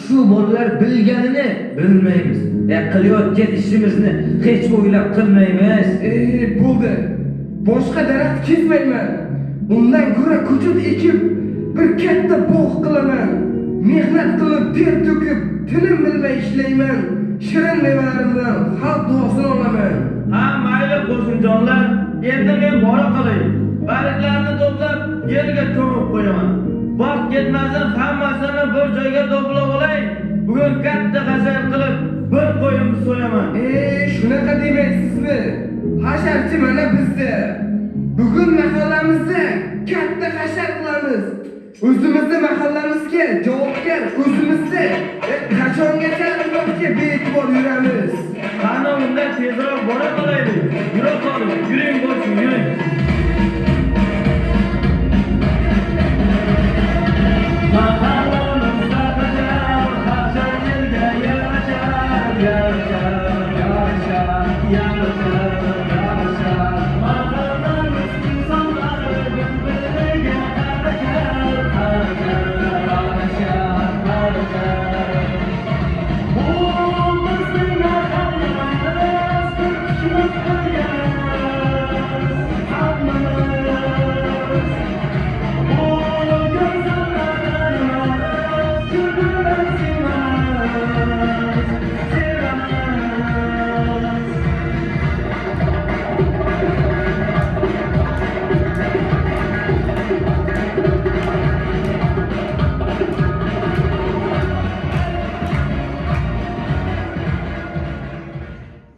shu bolalar bilganini bilmaymiz. Qilayotgan ishimizni hech o'ylab qilmaymiz. Bo'ldi. Boshqa daraxt kesmayman. Bundan ko'ra ko'chat ekib, bir katta bog' qilaman. Mehnat qilib, ter to'kib, tinim bilmay ishlayman. Shirin mevalarim bilan xalq duosini olaman. Ha, mayli qo'shnijonlar, endi men bora qolay. Barglarni to'plab yerga ko'mib qo'yaman. Vaqt ketmasin, hammasini bir joyga to'plab olay. Bugun katta hashar qilib, bir qo'yimni so'yaman. Shunaqa demaysizmi? Hasharchi mana bizda. Bugun mahallamizda katta hashar qilamiz. O'zimizni mahallamizga javobgar o'zimizda. Qachongacha ularga bee'tibor yuramiz? Qani unda tezroq bora qolaylik. Yura qoling, yuring bo'lsin, yuring.